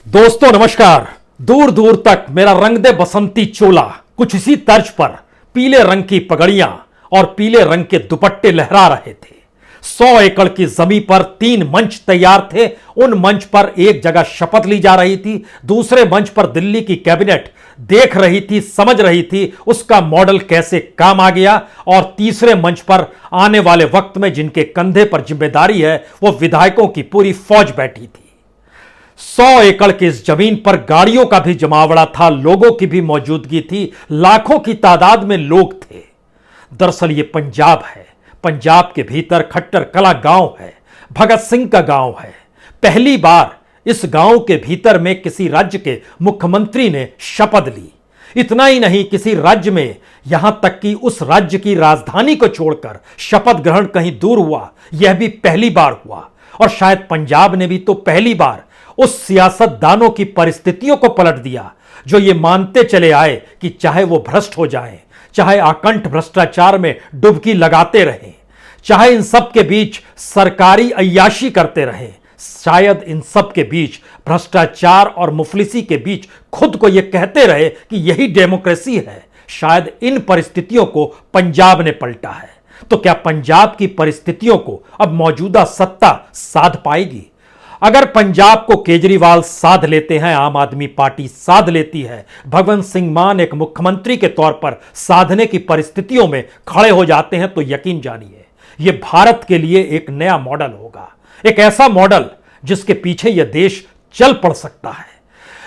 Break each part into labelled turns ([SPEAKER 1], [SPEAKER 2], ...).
[SPEAKER 1] दोस्तों नमस्कार। दूर दूर तक मेरा रंग दे बसंती चोला कुछ इसी तर्ज पर पीले रंग की पगड़ियां और पीले रंग के दुपट्टे लहरा रहे थे। 100 एकड़ की जमीन पर 3 मंच तैयार थे। उन मंच पर एक जगह शपथ ली जा रही थी, दूसरे मंच पर दिल्ली की कैबिनेट देख रही थी, समझ रही थी उसका मॉडल कैसे काम आ गया, और तीसरे मंच पर आने वाले वक्त में जिनके कंधे पर जिम्मेदारी है वो विधायकों की पूरी फौज बैठी थी। 100 एकड़ की इस जमीन पर गाड़ियों का भी जमावड़ा था, लोगों की भी मौजूदगी थी, लाखों की तादाद में लोग थे। दरअसल ये पंजाब है। पंजाब के भीतर खट्टर कला गांव है, भगत सिंह का गांव है। पहली बार इस गांव के भीतर में किसी राज्य के मुख्यमंत्री ने शपथ ली। इतना ही नहीं, किसी राज्य में, यहां तक कि उस राज्य की राजधानी को छोड़कर शपथ ग्रहण कहीं दूर हुआ, यह भी पहली बार हुआ। और शायद पंजाब ने भी तो पहली बार उस सियासतदानों की परिस्थितियों को पलट दिया जो ये मानते चले आए कि चाहे वो भ्रष्ट हो जाएं, चाहे आकंठ भ्रष्टाचार में डुबकी लगाते रहें, चाहे इन सब के बीच सरकारी अय्याशी करते रहें, शायद इन सब के बीच भ्रष्टाचार और मुफलिसी के बीच खुद को ये कहते रहे कि यही डेमोक्रेसी है, शायद इन परिस्थितियों को पंजाब ने पलटा है। तो क्या पंजाब की परिस्थितियों को अब मौजूदा सत्ता साध पाएगी? अगर पंजाब को केजरीवाल साध लेते हैं, आम आदमी पार्टी साध लेती है, भगवंत सिंह मान एक मुख्यमंत्री के तौर पर साधने की परिस्थितियों में खड़े हो जाते हैं, तो यकीन जानिए यह भारत के लिए एक नया मॉडल होगा, एक ऐसा मॉडल जिसके पीछे यह देश चल पड़ सकता है।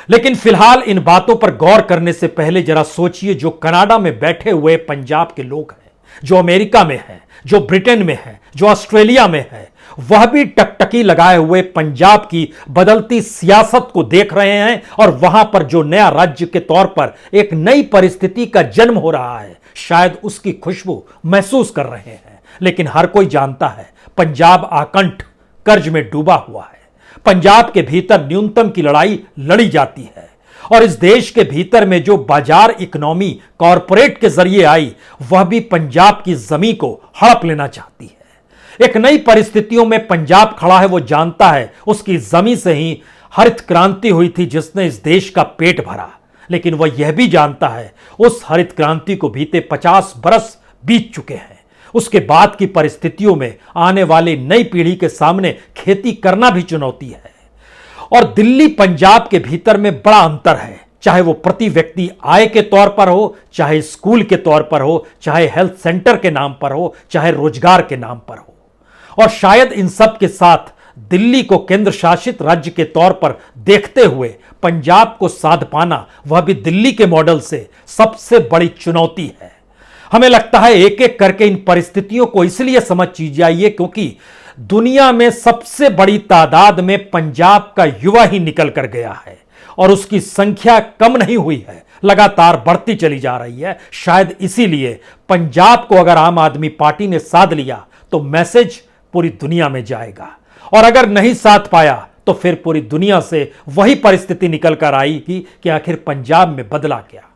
[SPEAKER 1] लेकिन फिलहाल इन बातों पर गौर करने से पहले जरा सोचिए, जो कनाडा में बैठे हुए पंजाब के लोग हैं, जो अमेरिका में हैं, जो ब्रिटेन में हैं, जो ऑस्ट्रेलिया में हैं, वह भी टकटकी लगाए हुए पंजाब की बदलती सियासत को देख रहे हैं, और वहां पर जो नया राज्य के तौर पर एक नई परिस्थिति का जन्म हो रहा है, शायद उसकी खुशबू महसूस कर रहे हैं। लेकिन हर कोई जानता है पंजाब आकंठ कर्ज में डूबा हुआ है। पंजाब के भीतर न्यूनतम की लड़ाई लड़ी जाती है, और इस देश के भीतर में जो बाजार इकोनॉमी कॉरपोरेट के जरिए आई, वह भी पंजाब की जमीन को हड़प लेना चाहती है। एक नई परिस्थितियों में पंजाब खड़ा है, वो जानता है उसकी जमीन से ही हरित क्रांति हुई थी जिसने इस देश का पेट भरा। लेकिन वह यह भी जानता है उस हरित क्रांति को बीते 50 बरस बीत चुके हैं। उसके बाद की परिस्थितियों में आने वाली नई पीढ़ी के सामने खेती करना भी चुनौती है। और दिल्ली पंजाब के भीतर में बड़ा अंतर है, चाहे वो प्रति व्यक्ति आय के तौर पर हो, चाहे स्कूल के तौर पर हो, चाहे हेल्थ सेंटर के नाम पर हो, चाहे रोजगार के नाम पर हो। और शायद इन सब के साथ दिल्ली को केंद्र शासित राज्य के तौर पर देखते हुए पंजाब को साध पाना, वह भी दिल्ली के मॉडल से सबसे बड़ी चुनौती है। हमें लगता है एक एक करके इन परिस्थितियों को इसलिए समझ जाइए क्योंकि दुनिया में सबसे बड़ी तादाद में पंजाब का युवा ही निकल कर गया है, और उसकी संख्या कम नहीं हुई है, लगातार बढ़ती चली जा रही है। शायद इसीलिए पंजाब को अगर आम आदमी पार्टी ने साध लिया तो मैसेज पूरी दुनिया में जाएगा, और अगर नहीं साध पाया तो फिर पूरी दुनिया से वही परिस्थिति निकल कर आएगी कि आखिर पंजाब में बदला क्या।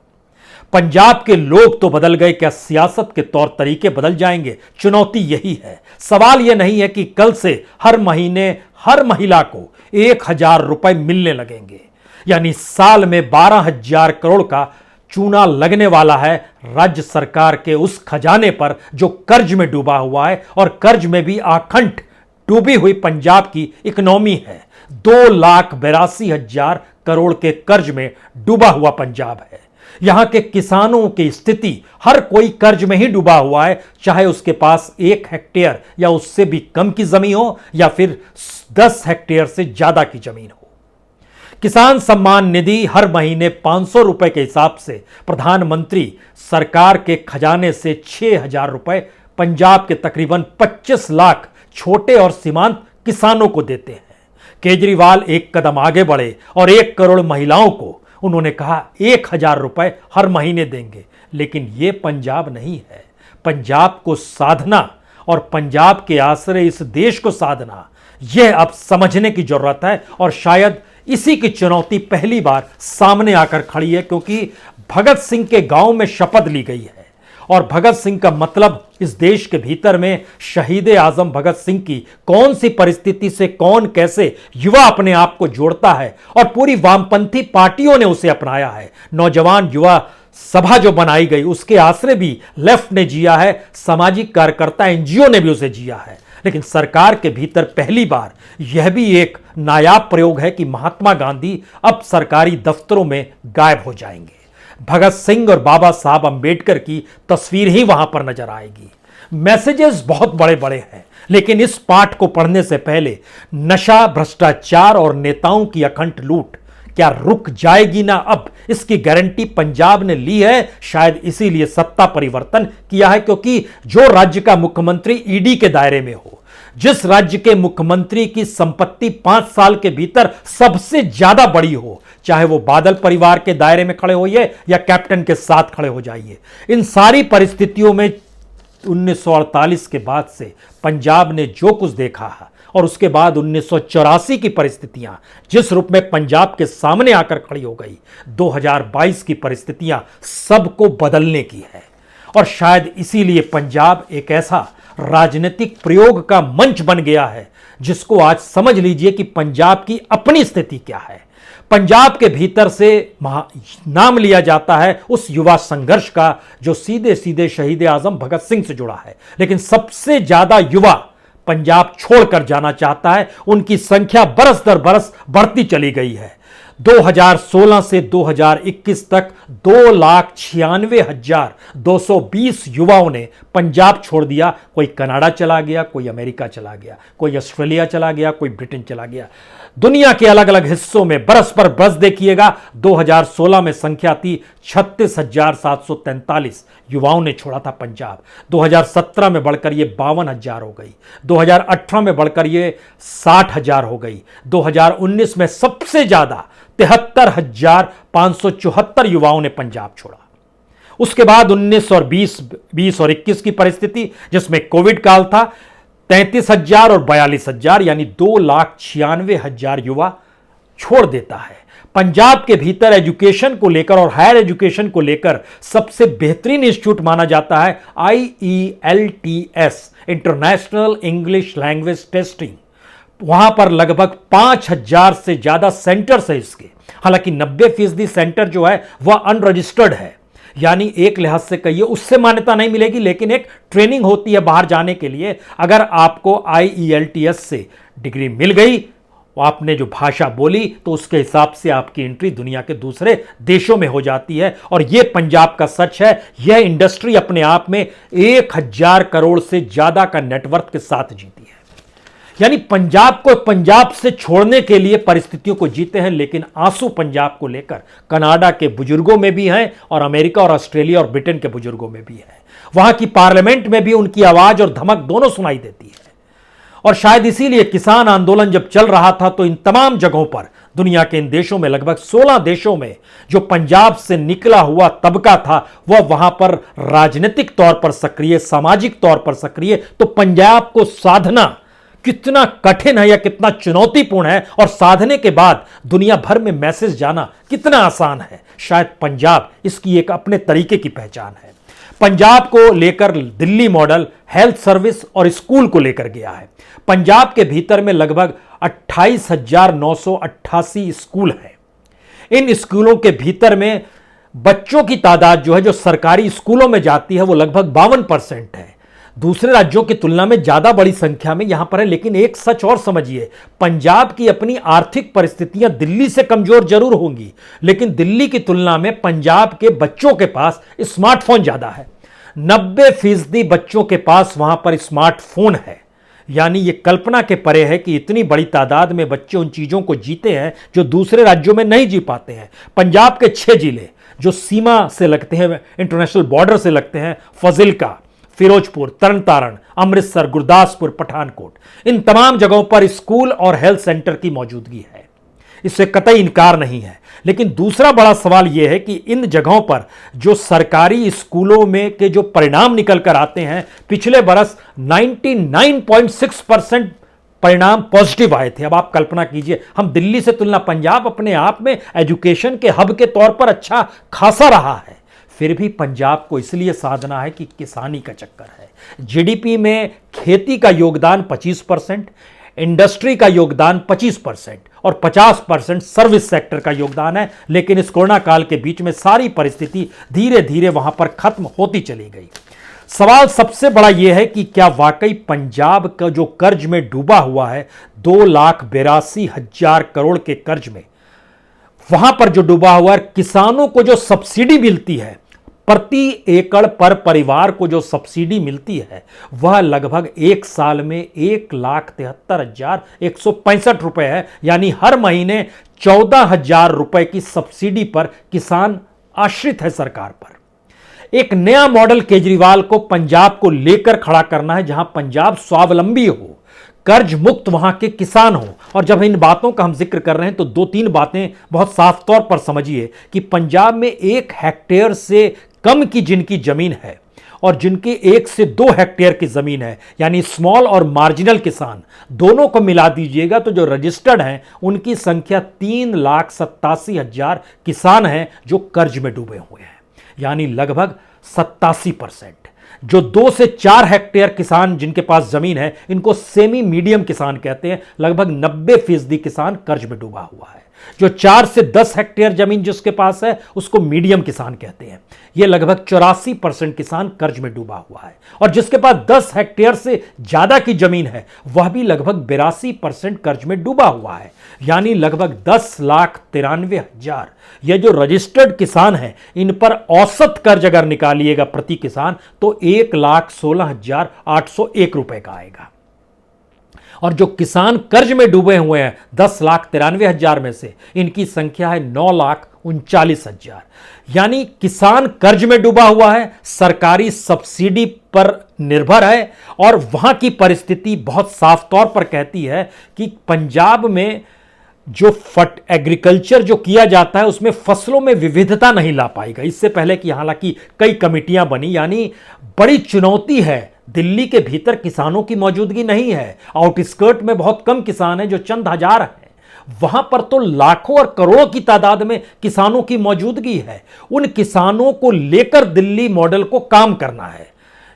[SPEAKER 1] पंजाब के लोग तो बदल गए, क्या सियासत के तौर तरीके बदल जाएंगे? चुनौती यही है। सवाल यह नहीं है कि कल से हर महीने हर महिला को 1000 रुपए मिलने लगेंगे, यानी साल में 12,000 करोड़ का चूना लगने वाला है राज्य सरकार के उस खजाने पर जो कर्ज में डूबा हुआ है, और कर्ज में भी आखंड डूबी हुई पंजाब की इकोनॉमी है। 2,82,000 करोड़ के कर्ज में डूबा हुआ पंजाब है। यहां के किसानों की स्थिति, हर कोई कर्ज में ही डूबा हुआ है, चाहे उसके पास 1 हेक्टेयर या उससे भी कम की जमीन हो, या फिर 10 हेक्टेयर से ज्यादा की जमीन हो। किसान सम्मान निधि हर महीने 500 रुपए के हिसाब से प्रधानमंत्री सरकार के खजाने से 6,000 रुपए पंजाब के तकरीबन 25 लाख छोटे और सीमांत किसानों को देते हैं। केजरीवाल एक कदम आगे बढ़े और 1 करोड़ महिलाओं को उन्होंने कहा 1,000 रुपए हर महीने देंगे। लेकिन यह पंजाब नहीं है। पंजाब को साधना और पंजाब के आश्रय इस देश को साधना, यह अब समझने की जरूरत है। और शायद इसी की चुनौती पहली बार सामने आकर खड़ी है, क्योंकि भगत सिंह के गांव में शपथ ली गई है, और भगत सिंह का मतलब इस देश के भीतर में शहीद आजम भगत सिंह की कौन सी परिस्थिति से कौन कैसे युवा अपने आप को जोड़ता है, और पूरी वामपंथी पार्टियों ने उसे अपनाया है। नौजवान युवा सभा जो बनाई गई उसके आश्रय भी लेफ्ट ने जिया है, सामाजिक कार्यकर्ता एनजीओ ने भी उसे जिया है। लेकिन सरकार के भीतर पहली बार यह भी एक नायाब प्रयोग है कि महात्मा गांधी अब सरकारी दफ्तरों में गायब हो जाएंगे। भगत सिंह और बाबा साहब अंबेडकर की तस्वीर ही वहां पर नजर आएगी। मैसेजेस बहुत बड़े बड़े हैं, लेकिन इस पाठ को पढ़ने से पहले नशा, भ्रष्टाचार और नेताओं की अखंड लूट क्या रुक जाएगी ना, अब इसकी गारंटी पंजाब ने ली है। शायद इसीलिए सत्ता परिवर्तन किया है, क्योंकि जो राज्य का मुख्यमंत्री ईडी के दायरे में हो, जिस राज्य के मुख्यमंत्री की संपत्ति 5 साल के भीतर सबसे ज्यादा बड़ी हो, चाहे वो बादल परिवार के दायरे में खड़े होइए या कैप्टन के साथ खड़े हो जाइए, इन सारी परिस्थितियों में 1948 के बाद से पंजाब ने जो कुछ देखा है और उसके बाद 1984 की परिस्थितियां जिस रूप में पंजाब के सामने आकर खड़ी हो गई, 2022 की परिस्थितियां सबको बदलने की है। और शायद इसीलिए पंजाब एक ऐसा राजनीतिक प्रयोग का मंच बन गया है जिसको आज समझ लीजिए कि पंजाब की अपनी स्थिति क्या है। पंजाब के भीतर से नाम लिया जाता है उस युवा संघर्ष का जो सीधे सीधे शहीद आजम भगत सिंह से जुड़ा है, लेकिन सबसे ज्यादा युवा पंजाब छोड़कर जाना चाहता है। उनकी संख्या बरस दर बरस बढ़ती चली गई है। 2016 से 2021 तक 2,96,220 युवाओं ने पंजाब छोड़ दिया। कोई कनाडा चला गया, कोई अमेरिका चला गया, कोई ऑस्ट्रेलिया चला गया, कोई ब्रिटेन चला गया। दुनिया के अलग अलग हिस्सों में बरस पर बरस देखिएगा। 2016 में संख्या थी 36,743 युवाओं ने छोड़ा था पंजाब। 2017 में बढ़कर ये 52,000 हो गई, 2018 में बढ़कर ये 60,000 हो गई, 2019 में सबसे ज्यादा 73,574 युवाओं ने पंजाब छोड़ा। उसके बाद 19 और 20 और 21 की परिस्थिति जिसमें कोविड काल था, 33,000 और 42,000 यानी 2,96,000 युवा छोड़ देता है। पंजाब के भीतर एजुकेशन को लेकर और हायर एजुकेशन को लेकर सबसे बेहतरीन इंस्टीट्यूट माना जाता है IELTS, international English language testing. वहां पर लगभग 5,000 से ज्यादा सेंटर्स है इसके। हालांकि 90% सेंटर जो है वह अनरजिस्टर्ड है, यानी एक लिहाज से कहिए उससे मान्यता नहीं मिलेगी, लेकिन एक ट्रेनिंग होती है बाहर जाने के लिए। अगर आपको IELTS से डिग्री मिल गई, आपने जो भाषा बोली, तो उसके हिसाब से आपकी एंट्री दुनिया के दूसरे देशों में हो जाती है। और यह पंजाब का सच है। यह इंडस्ट्री अपने आप में 1,000 करोड़ से ज्यादा का नेटवर्क के साथ जीती है। यानी पंजाब को पंजाब से छोड़ने के लिए परिस्थितियों को जीते हैं, लेकिन आंसू पंजाब को लेकर कनाडा के बुजुर्गों में भी हैं और अमेरिका और ऑस्ट्रेलिया और ब्रिटेन के बुजुर्गों में भी है। वहां की पार्लियामेंट में भी उनकी आवाज और धमक दोनों सुनाई देती है। और शायद इसीलिए किसान आंदोलन जब चल रहा था तो इन तमाम जगहों पर, दुनिया के इन देशों में, लगभग 16 देशों में जो पंजाब से निकला हुआ तबका था वह वहां पर राजनीतिक तौर पर सक्रिय, सामाजिक तौर पर सक्रिय। तो पंजाब को साधना कितना कठिन है या कितना चुनौतीपूर्ण है, और साधने के बाद दुनिया भर में मैसेज जाना कितना आसान है, शायद पंजाब इसकी एक अपने तरीके की पहचान है। पंजाब को लेकर दिल्ली मॉडल हेल्थ सर्विस और स्कूल को लेकर गया है। पंजाब के भीतर में लगभग 28,988 स्कूल हैं। इन स्कूलों के भीतर में बच्चों की तादाद जो है, जो सरकारी स्कूलों में जाती है, वो लगभग 52% है। दूसरे राज्यों की तुलना में ज्यादा बड़ी संख्या में यहां पर है। लेकिन एक सच और समझिए, पंजाब की अपनी आर्थिक परिस्थितियां दिल्ली से कमजोर जरूर होंगी, लेकिन दिल्ली की तुलना में पंजाब के बच्चों के पास स्मार्टफोन ज्यादा है। 90% बच्चों के पास वहां पर स्मार्टफोन है। यानी यह कल्पना के परे है कि इतनी बड़ी तादाद में बच्चे उन चीजों को जीते हैं जो दूसरे राज्यों में नहीं जी पाते हैं। पंजाब के 6 जिले जो सीमा से लगते हैं, इंटरनेशनल बॉर्डर से लगते हैं, फजिल्का, फिरोजपुर, तरनतारण, अमृतसर, गुरदासपुर, पठानकोट, इन तमाम जगहों पर स्कूल और हेल्थ सेंटर की मौजूदगी है। इससे कतई इनकार नहीं है। लेकिन दूसरा बड़ा सवाल यह है कि इन जगहों पर जो सरकारी स्कूलों में के जो परिणाम निकल कर आते हैं, पिछले बरस 99.6% परिणाम पॉजिटिव आए थे। अब आप कल्पना कीजिए, हम दिल्ली से तुलना, पंजाब अपने आप में एजुकेशन के हब के तौर पर अच्छा खासा रहा है, फिर भी पंजाब को इसलिए साधना है कि किसानी का चक्कर है। जीडीपी में खेती का योगदान 25%, इंडस्ट्री का योगदान 25% और 50% सर्विस सेक्टर का योगदान है। लेकिन इस कोरोना काल के बीच में सारी परिस्थिति धीरे धीरे वहां पर खत्म होती चली गई। सवाल सबसे बड़ा यह है कि क्या वाकई पंजाब का जो कर्ज में डूबा हुआ है, 2,82,000 करोड़ के कर्ज में, वहां पर जो डूबा हुआ है, किसानों को जो सब्सिडी मिलती है, प्रति एकड़ पर परिवार को जो सब्सिडी मिलती है, वह लगभग एक साल में 1,73,165 रुपए है। यानी हर महीने 14,000 रुपए की सब्सिडी पर किसान आश्रित है सरकार पर। एक नया मॉडल केजरीवाल को पंजाब को लेकर खड़ा करना है, जहां पंजाब स्वावलंबी हो, कर्ज मुक्त वहां के किसान हो। और जब इन बातों का हम जिक्र कर रहे हैं तो 2-3 बातें बहुत साफ तौर पर समझिए कि पंजाब में 1 हेक्टेयर से कम की जिनकी जमीन है और जिनके 1 से 2 हेक्टेयर की जमीन है, यानी स्मॉल और मार्जिनल किसान, दोनों को मिला दीजिएगा तो जो रजिस्टर्ड हैं उनकी संख्या 3,87,000 किसान हैं जो कर्ज में डूबे हुए हैं, यानी लगभग 87%। जो 2 से 4 हेक्टेयर किसान जिनके पास जमीन है, इनको सेमी मीडियम किसान कहते हैं। लगभग 90% किसान कर्ज में डूबा हुआ है। जो 4 से 10 हेक्टेयर जमीन जिसके पास है, उसको मीडियम किसान कहते हैं। यह लगभग 84% किसान कर्ज में डूबा हुआ है। और जिसके पास 10 हेक्टेयर से ज्यादा की जमीन है, वह भी लगभग 82% कर्ज में डूबा हुआ है, यानी लगभग 10,93,000। यह जो रजिस्टर्ड किसान हैं, इन पर औसत कर्ज अगर निकालिएगा प्रति किसान तो 1,16,801 रुपए का आएगा। और जो किसान कर्ज में डूबे हुए हैं 10,93,000 में से, इनकी संख्या है 9,39,000। यानी किसान कर्ज में डूबा हुआ है, सरकारी सब्सिडी पर निर्भर है। और वहां की परिस्थिति बहुत साफ तौर पर कहती है कि पंजाब में जो एग्रीकल्चर जो किया जाता है, उसमें फसलों में विविधता नहीं ला पाएगा। इससे पहले कि हालांकि कई कमेटियां बनी, यानी बड़ी चुनौती है। दिल्ली के भीतर किसानों की मौजूदगी नहीं है, आउटस्कर्ट में बहुत कम किसान हैं, जो चंद हजार हैं। वहां पर तो लाखों और करोड़ों की तादाद में किसानों की मौजूदगी है। उन किसानों को लेकर दिल्ली मॉडल को काम करना है,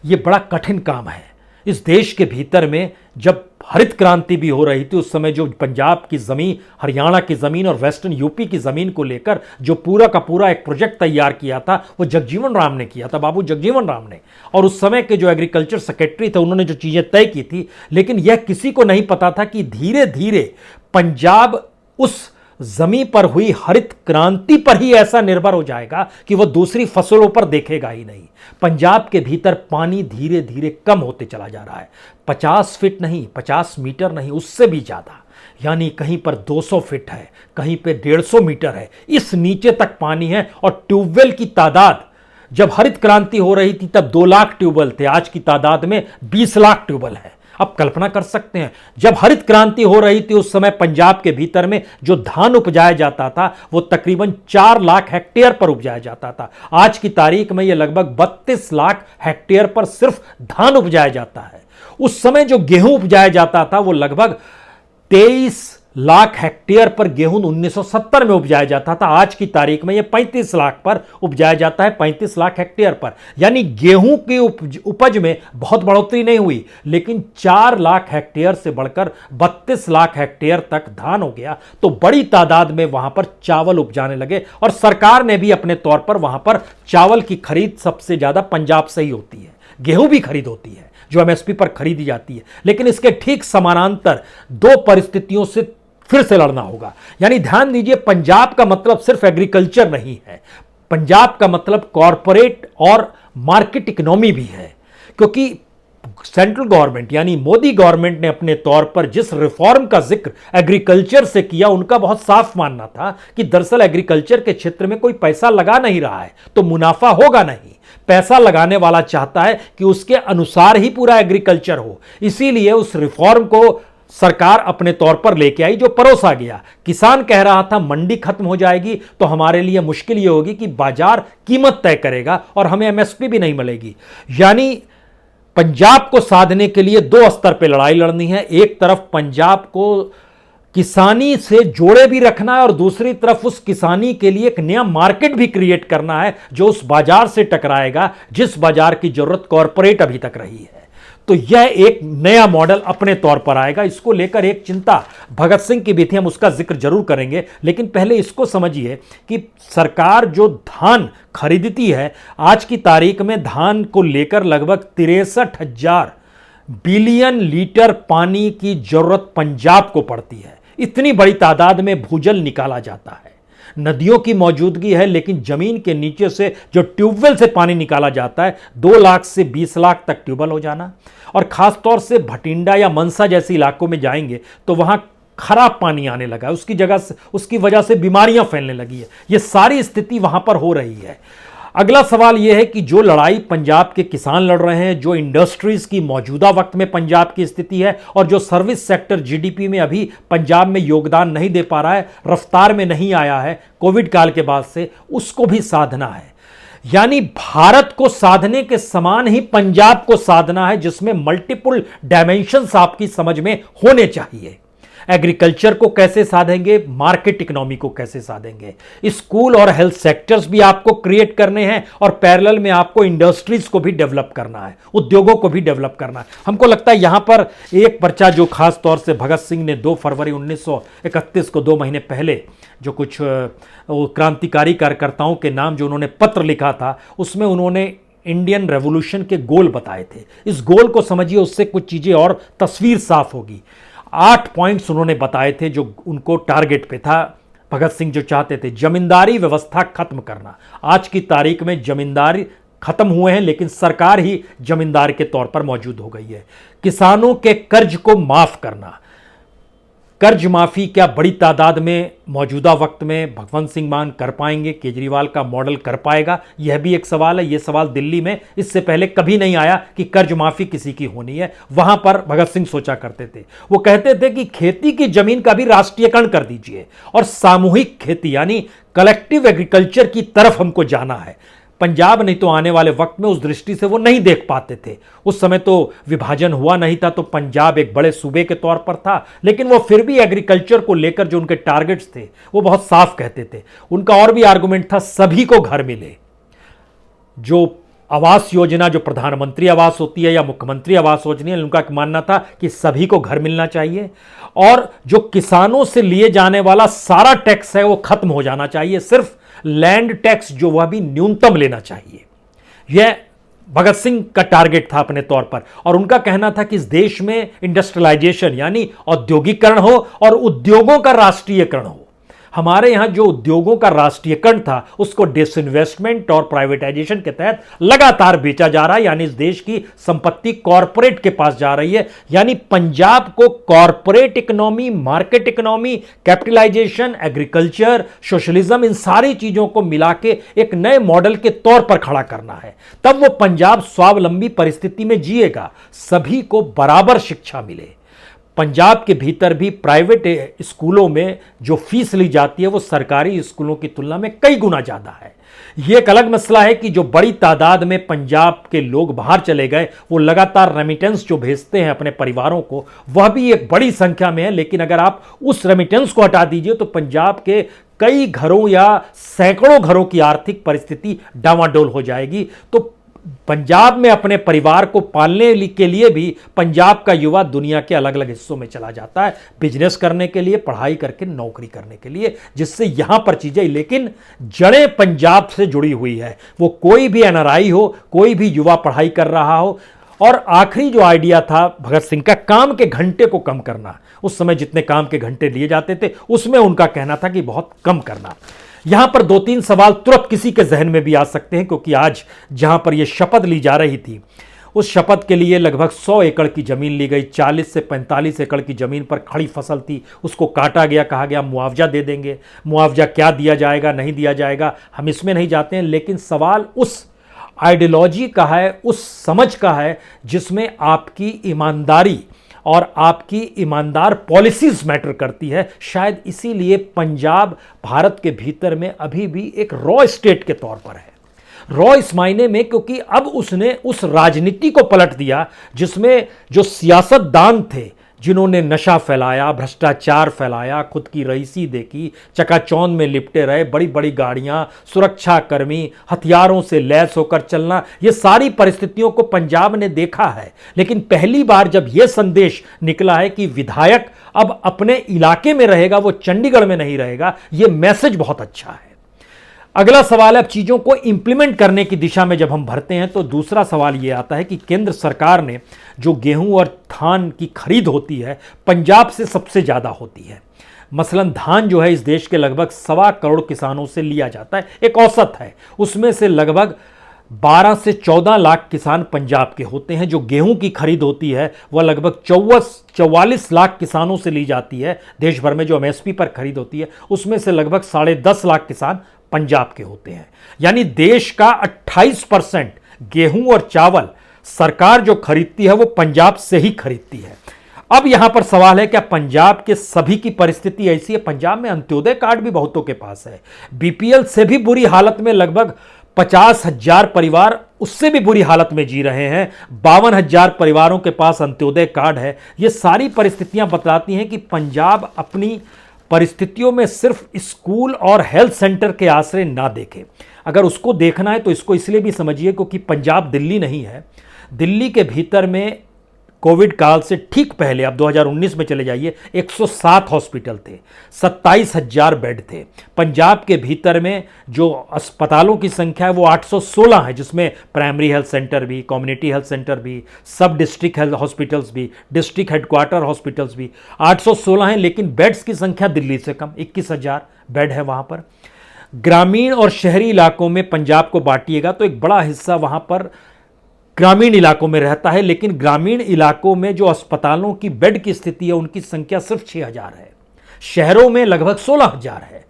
[SPEAKER 1] यह बड़ा कठिन काम है। इस देश के भीतर में जब हरित क्रांति भी हो रही थी, उस समय जो पंजाब की जमीन, हरियाणा की जमीन और वेस्टर्न यूपी की जमीन को लेकर जो पूरा का पूरा एक प्रोजेक्ट तैयार किया था, वो जगजीवन राम ने किया था, बाबू जगजीवन राम ने। और उस समय के जो एग्रीकल्चर सेक्रेटरी थे, उन्होंने जो चीजें तय की थी। लेकिन यह किसी को नहीं पता था कि धीरे धीरे पंजाब उस जमीन पर हुई हरित क्रांति पर ही ऐसा निर्भर हो जाएगा कि वह दूसरी फसलों पर देखेगा ही नहीं। पंजाब के भीतर पानी धीरे धीरे कम होते चला जा रहा है। 50 फीट नहीं, 50 मीटर नहीं, उससे भी ज्यादा, यानी कहीं पर 200 फीट है, कहीं पे 150 मीटर है, इस नीचे तक पानी है। और ट्यूबवेल की तादाद, जब हरित क्रांति हो रही थी तब 2 लाख ट्यूबवेल थे, आज की तादाद में 20 लाख ट्यूबवेल है। अब कल्पना कर सकते हैं, जब हरित क्रांति हो रही थी उस समय पंजाब के भीतर में जो धान उपजाया जाता था, वो तकरीबन 4 लाख हेक्टेयर पर उपजाया जाता था। आज की तारीख में यह लगभग 32 लाख हेक्टेयर पर सिर्फ धान उपजाया जाता है। उस समय जो गेहूं उपजाया जाता था, वो लगभग 23 लाख हेक्टेयर पर गेहूं 1970 में उपजाया जाता था। आज की तारीख में यह 35 लाख पर उपजाया जाता है, 35 लाख हेक्टेयर पर। यानी गेहूं की उपज में बहुत बढ़ोतरी नहीं हुई, लेकिन 4 लाख हेक्टेयर से बढ़कर 32 लाख हेक्टेयर तक धान हो गया। तो बड़ी तादाद में वहां पर चावल उपजाने लगे। और सरकार ने भी अपने तौर पर वहां पर चावल की खरीद सबसे ज्यादा पंजाब से ही होती है। गेहूं भी खरीद होती है जो एमएसपी पर खरीदी जाती है। लेकिन इसके ठीक समानांतर 2 परिस्थितियों से फिर से लड़ना होगा। यानी ध्यान दीजिए, पंजाब का मतलब सिर्फ एग्रीकल्चर नहीं है, पंजाब का मतलब कॉरपोरेट और मार्केट इकोनॉमी भी है। क्योंकि सेंट्रल गवर्नमेंट यानी मोदी गवर्नमेंट ने अपने तौर पर जिस रिफॉर्म का जिक्र एग्रीकल्चर से किया, उनका बहुत साफ मानना था कि दरअसल एग्रीकल्चर के क्षेत्र में कोई पैसा लगा नहीं रहा है तो मुनाफा होगा नहीं। पैसा लगाने वाला चाहता है कि उसके अनुसार ही पूरा एग्रीकल्चर हो। इसीलिए उस रिफॉर्म को सरकार अपने तौर पर लेके आई, जो परोसा गया। किसान कह रहा था मंडी खत्म हो जाएगी तो हमारे लिए मुश्किल ये होगी कि बाजार कीमत तय करेगा और हमें एमएसपी भी नहीं मिलेगी। यानी पंजाब को साधने के लिए 2 स्तर पर लड़ाई लड़नी है। एक तरफ पंजाब को किसानी से जोड़े भी रखना है और दूसरी तरफ उस किसानी के लिए एक नया मार्केट भी क्रिएट करना है जो उस बाजार से टकराएगा जिस बाजार की जरूरत कॉरपोरेट अभी तक रही है। तो यह एक नया मॉडल अपने तौर पर आएगा। इसको लेकर एक चिंता भगत सिंह की भी थी, हम उसका जिक्र जरूर करेंगे, लेकिन पहले इसको समझिए कि सरकार जो धान खरीदती है, आज की तारीख में धान को लेकर लगभग 63,000 बिलियन लीटर पानी की जरूरत पंजाब को पड़ती है। इतनी बड़ी तादाद में भूजल निकाला जाता है, नदियों की मौजूदगी है, लेकिन जमीन के नीचे से जो ट्यूबवेल से पानी निकाला जाता है, 2 लाख से 20 लाख तक ट्यूबवेल हो जाना। और खासतौर से भटिंडा या मनसा जैसे इलाकों में जाएंगे तो वहां खराब पानी आने लगा है, उसकी जगह से, उसकी वजह से बीमारियां फैलने लगी है। यह सारी स्थिति वहां पर हो रही है। अगला सवाल यह है कि जो लड़ाई पंजाब के किसान लड़ रहे हैं, जो इंडस्ट्रीज की मौजूदा वक्त में पंजाब की स्थिति है और जो सर्विस सेक्टर जीडीपी में अभी पंजाब में योगदान नहीं दे पा रहा है, रफ्तार में नहीं आया है कोविड काल के बाद से, उसको भी साधना है। यानी भारत को साधने के समान ही पंजाब को साधना है, जिसमें मल्टीपल डायमेंशंस आपकी समझ में होने चाहिए। एग्रीकल्चर को कैसे साधेंगे, मार्केट इकोनॉमी को कैसे साधेंगे, स्कूल और हेल्थ सेक्टर्स भी आपको क्रिएट करने हैं और पैरेलल में आपको इंडस्ट्रीज को भी डेवलप करना है, उद्योगों को भी डेवलप करना है। हमको लगता है यहां पर एक पर्चा जो खास तौर से भगत सिंह ने 2 फरवरी 1931 को 2 महीने पहले जो कुछ क्रांतिकारी कार्यकर्ताओं के नाम जो उन्होंने पत्र लिखा था, उसमें उन्होंने इंडियन रेवोल्यूशन के गोल बताए थे। इस गोल को समझिए, उससे कुछ चीजें और तस्वीर साफ होगी। 8 पॉइंट्स उन्होंने बताए थे जो उनको टारगेट पे था। भगत सिंह जो चाहते थे, जमींदारी व्यवस्था खत्म करना। आज की तारीख में जमींदारी खत्म हुए हैं, लेकिन सरकार ही जमींदार के तौर पर मौजूद हो गई है। किसानों के कर्ज को माफ करना। कर्ज माफी क्या बड़ी तादाद में मौजूदा वक्त में भगवंत सिंह मान कर पाएंगे, केजरीवाल का मॉडल कर पाएगा, यह भी एक सवाल है। यह सवाल दिल्ली में इससे पहले कभी नहीं आया कि कर्ज माफी किसी की होनी है। वहां पर भगत सिंह सोचा करते थे, वो कहते थे कि खेती की जमीन का भी राष्ट्रीयकरण कर दीजिए और सामूहिक खेती यानी कलेक्टिव एग्रीकल्चर की तरफ हमको जाना है। पंजाब नहीं तो आने वाले वक्त में उस दृष्टि से वो नहीं देख पाते थे। उस समय तो विभाजन हुआ नहीं था, तो पंजाब एक बड़े सूबे के तौर पर था, लेकिन वो फिर भी एग्रीकल्चर को लेकर जो उनके टारगेट्स थे वो बहुत साफ कहते थे। उनका और भी आर्गुमेंट था, सभी को घर मिले। जो आवास योजना, जो प्रधानमंत्री आवास होती है या मुख्यमंत्री आवास योजना है, उनका मानना था कि सभी को घर मिलना चाहिए और जो किसानों से लिए जाने वाला सारा टैक्स है वो खत्म हो जाना चाहिए। सिर्फ लैंड टैक्स जो वह भी न्यूनतम लेना चाहिए। यह भगत सिंह का टारगेट था अपने तौर पर। और उनका कहना था कि इस देश में इंडस्ट्रियलाइजेशन यानी औद्योगिकरण हो और उद्योगों का राष्ट्रीयकरण हो। हमारे यहां जो उद्योगों का राष्ट्रीयकरण था उसको डिसइन्वेस्टमेंट और प्राइवेटाइजेशन के तहत लगातार बेचा जा रहा है, यानी इस देश की संपत्ति कॉरपोरेट के पास जा रही है। यानी पंजाब को corporate economy, market economy, capitalization, agriculture, socialism, इन सारी चीजों को मिला के एक नए मॉडल के तौर पर खड़ा करना है। तब वो पंजाब स्वावलंबी परिस्थिति में जिएगा, सभी को बराबर शिक्षा मिले। पंजाब के भीतर भी प्राइवेट स्कूलों में जो फीस ली जाती है वो सरकारी स्कूलों की तुलना में कई गुना ज़्यादा है। ये एक अलग मसला है कि जो बड़ी तादाद में पंजाब के लोग बाहर चले गए, वो लगातार रेमिटेंस जो भेजते हैं अपने परिवारों को, वह भी एक बड़ी संख्या में है। लेकिन अगर आप उस रेमिटेंस को हटा दीजिए तो पंजाब के कई घरों या सैकड़ों घरों की आर्थिक परिस्थिति डावाडोल हो जाएगी। तो पंजाब में अपने परिवार को पालने के लिए भी पंजाब का युवा दुनिया के अलग अलग हिस्सों में चला जाता है, बिजनेस करने के लिए, पढ़ाई करके नौकरी करने के लिए, जिससे यहां पर चीजें, लेकिन जड़ें पंजाब से जुड़ी हुई है। वो कोई भी एनआरआई हो, कोई भी युवा पढ़ाई कर रहा हो। और आखिरी जो आइडिया था भगत सिंह का, काम के घंटे को कम करना। उस समय जितने काम के घंटे लिए जाते थे उसमें उनका कहना था कि बहुत कम करना। यहां पर 2-3 सवाल तुरंत किसी के जहन में भी आ सकते हैं, क्योंकि आज जहां पर यह शपथ ली जा रही थी, उस शपथ के लिए लगभग 100 एकड़ की जमीन ली गई। 40 से 45 एकड़ की जमीन पर खड़ी फसल थी, उसको काटा गया, कहा गया मुआवजा दे देंगे। मुआवजा क्या दिया जाएगा, नहीं दिया जाएगा, हम इसमें नहीं जाते हैं। लेकिन सवाल उस आइडियोलॉजी का है, उस समझ का है जिसमें आपकी ईमानदारी और आपकी ईमानदार पॉलिसीज मैटर करती है। शायद इसीलिए पंजाब भारत के भीतर में अभी भी एक रॉ स्टेट के तौर पर है। रॉ इस मायने में क्योंकि अब उसने उस राजनीति को पलट दिया जिसमें जो सियासतदान थे, जिन्होंने नशा फैलाया, भ्रष्टाचार फैलाया, खुद की रईसी देखी, चकाचौंध में लिपटे रहे, बड़ी बड़ी गाड़ियां, सुरक्षाकर्मी, हथियारों से लैस होकर चलना, ये सारी परिस्थितियों को पंजाब ने देखा है। लेकिन पहली बार जब यह संदेश निकला है कि विधायक अब अपने इलाके में रहेगा, वो चंडीगढ़ में नहीं रहेगा, यह मैसेज बहुत अच्छा है। अगला सवाल है, अब चीज़ों को इंप्लीमेंट करने की दिशा में जब हम भरते हैं तो दूसरा सवाल यह आता है कि केंद्र सरकार ने जो गेहूं और धान की खरीद होती है पंजाब से सबसे ज़्यादा होती है। मसलन धान जो है इस देश के लगभग 1.25 करोड़ किसानों से लिया जाता है, एक औसत है। उसमें से लगभग 12 से 14 लाख किसान पंजाब के होते हैं। जो गेहूं की खरीद होती है वह लगभग 44 लाख किसानों से ली जाती है। देश भर में जो एमएसपी पर खरीद होती है उसमें से लगभग 10.5 लाख किसान पंजाब के होते हैं। यानी देश का 28% गेहूं और चावल सरकार जो खरीदती है वो पंजाब से ही खरीदती है। अब यहां पर सवाल है, क्या पंजाब के सभी की परिस्थिति ऐसी है? पंजाब में अंत्योदय कार्ड भी बहुतों के पास है। बीपीएल से भी बुरी हालत में लगभग 50,000 परिवार उससे भी बुरी हालत में जी रहे हैं। 52,000 परिवारों के पास अंत्योदय कार्ड है। ये सारी परिस्थितियां बतलाती हैं कि पंजाब अपनी परिस्थितियों में सिर्फ स्कूल और हेल्थ सेंटर के आश्रय ना देखे। अगर उसको देखना है तो इसको इसलिए भी समझिए क्योंकि पंजाब दिल्ली नहीं है। दिल्ली के भीतर में कोविड काल से ठीक पहले, आप 2019 में चले जाइए, 107 हॉस्पिटल थे, 27,000 बेड थे। पंजाब के भीतर में जो अस्पतालों की संख्या है वो 816 है, जिसमें प्राइमरी हेल्थ सेंटर भी, कम्युनिटी हेल्थ सेंटर भी, सब डिस्ट्रिक्ट हेल्थ हॉस्पिटल्स भी, डिस्ट्रिक्ट हेडक्वार्टर हॉस्पिटल्स भी 816 हैं। लेकिन बेड्स की संख्या दिल्ली से कम, 21,000 बेड है वहाँ पर। ग्रामीण और शहरी इलाकों में पंजाब को बांटिएगा तो एक बड़ा हिस्सा वहाँ पर ग्रामीण इलाकों में रहता है। लेकिन ग्रामीण इलाकों में जो अस्पतालों की बेड की स्थिति है उनकी संख्या सिर्फ 6,000 है। शहरों में लगभग 16,000 है।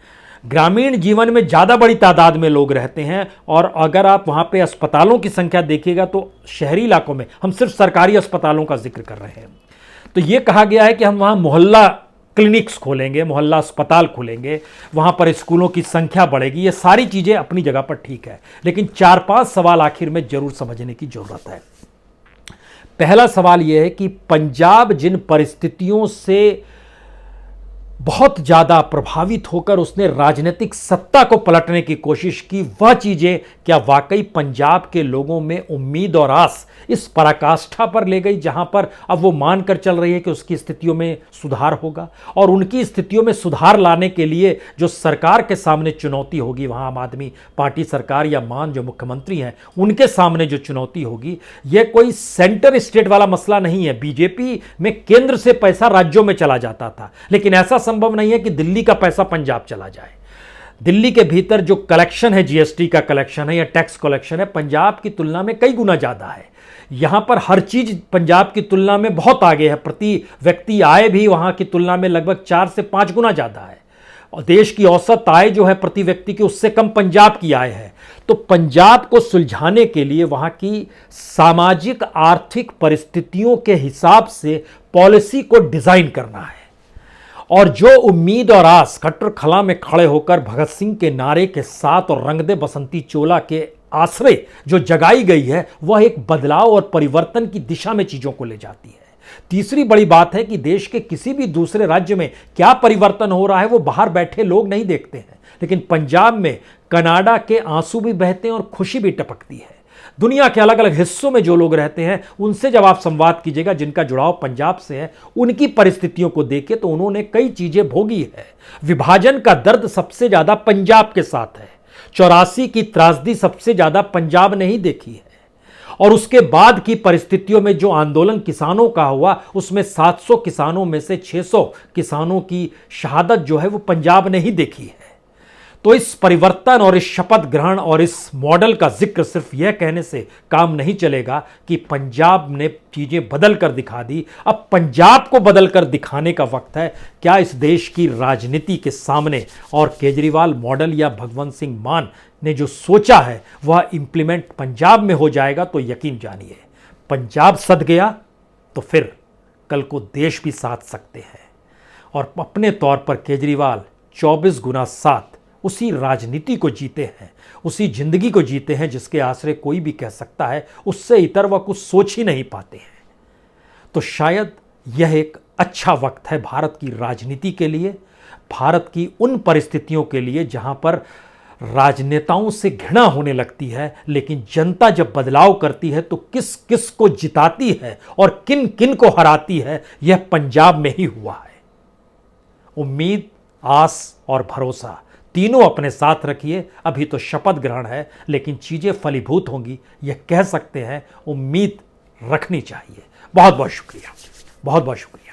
[SPEAKER 1] ग्रामीण जीवन में ज़्यादा बड़ी तादाद में लोग रहते हैं। और अगर आप वहाँ पे अस्पतालों की संख्या देखिएगा तो शहरी इलाकों में, हम सिर्फ सरकारी अस्पतालों का जिक्र कर रहे हैं, तो ये कहा गया है कि हम वहाँ मोहल्ला क्लिनिक्स खोलेंगे, मोहल्ला अस्पताल खोलेंगे, वहाँ पर स्कूलों की संख्या बढ़ेगी। ये सारी चीज़ें अपनी जगह पर ठीक है, लेकिन 4-5 सवाल आखिर में जरूर समझने की जरूरत है। पहला सवाल यह है कि पंजाब जिन परिस्थितियों से बहुत ज़्यादा प्रभावित होकर उसने राजनीतिक सत्ता को पलटने की कोशिश की, वह चीज़ें क्या वाकई पंजाब के लोगों में उम्मीद और आस इस पराकाष्ठा पर ले गई जहां पर अब वो मानकर चल रही है कि उसकी स्थितियों में सुधार होगा? और उनकी स्थितियों में सुधार लाने के लिए जो सरकार के सामने चुनौती होगी, वहां आम आदमी पार्टी सरकार या मान जो मुख्यमंत्री हैं उनके सामने जो चुनौती होगी, यह कोई सेंटर स्टेट वाला मसला नहीं है। बीजेपी में केंद्र से पैसा राज्यों में चला जाता था, लेकिन ऐसा संभव नहीं है कि दिल्ली का पैसा पंजाब चला जाए। दिल्ली के भीतर जो कलेक्शन है, जीएसटी का कलेक्शन है या टैक्स कलेक्शन है, पंजाब की तुलना में कई गुना ज़्यादा है। यहाँ पर हर चीज़ पंजाब की तुलना में बहुत आगे है। प्रति व्यक्ति आय भी वहाँ की तुलना में लगभग 4 से 5 गुना ज़्यादा है। और देश की औसत आय जो है प्रति व्यक्ति की, उससे कम पंजाब की आय है। तो पंजाब को सुलझाने के लिए वहाँ की सामाजिक आर्थिक परिस्थितियों के हिसाब से पॉलिसी को डिज़ाइन करना है। और जो उम्मीद और आस कट्टर खला में खड़े होकर भगत सिंह के नारे के साथ और रंग दे बसंती चोला के आश्रय जो जगाई गई है, वह एक बदलाव और परिवर्तन की दिशा में चीज़ों को ले जाती है। तीसरी बड़ी बात है कि देश के किसी भी दूसरे राज्य में क्या परिवर्तन हो रहा है वो बाहर बैठे लोग नहीं देखते हैं, लेकिन पंजाब में कनाडा के आंसू भी बहते हैं और खुशी भी टपकती है। दुनिया के अलग अलग हिस्सों में जो लोग रहते हैं उनसे जब आप संवाद कीजिएगा जिनका जुड़ाव पंजाब से है, उनकी परिस्थितियों को देखिए तो उन्होंने कई चीजें भोगी है। विभाजन का दर्द सबसे ज्यादा पंजाब के साथ है। 84 की त्रासदी सबसे ज्यादा पंजाब ने ही देखी है। और उसके बाद की परिस्थितियों में जो आंदोलन किसानों का हुआ, उसमें 700 किसानों में से 600 किसानों की शहादत जो है वो पंजाब ने ही देखी है। तो इस परिवर्तन और इस शपथ ग्रहण और इस मॉडल का जिक्र सिर्फ यह कहने से काम नहीं चलेगा कि पंजाब ने चीज़ें बदल कर दिखा दी। अब पंजाब को बदल कर दिखाने का वक्त है। क्या इस देश की राजनीति के सामने और केजरीवाल मॉडल या भगवंत सिंह मान ने जो सोचा है वह इंप्लीमेंट पंजाब में हो जाएगा? तो यकीन जानिए, पंजाब सध गया तो फिर कल को देश भी साध सकते हैं। और अपने तौर पर केजरीवाल 24x7 उसी राजनीति को जीते हैं, उसी जिंदगी को जीते हैं जिसके आश्रय कोई भी कह सकता है उससे इतर वह कुछ सोच ही नहीं पाते हैं। तो शायद यह एक अच्छा वक्त है भारत की राजनीति के लिए, भारत की उन परिस्थितियों के लिए जहां पर राजनेताओं से घृणा होने लगती है, लेकिन जनता जब बदलाव करती है तो किस किस को जिताती है और किन किन को हराती है, यह पंजाब में ही हुआ है। उम्मीद, आस और भरोसा तीनों अपने साथ रखिए। अभी तो शपथ ग्रहण है, लेकिन चीजें फलीभूत होंगी, यह कह सकते हैं। उम्मीद रखनी चाहिए। बहुत बहुत शुक्रिया, बहुत बहुत शुक्रिया।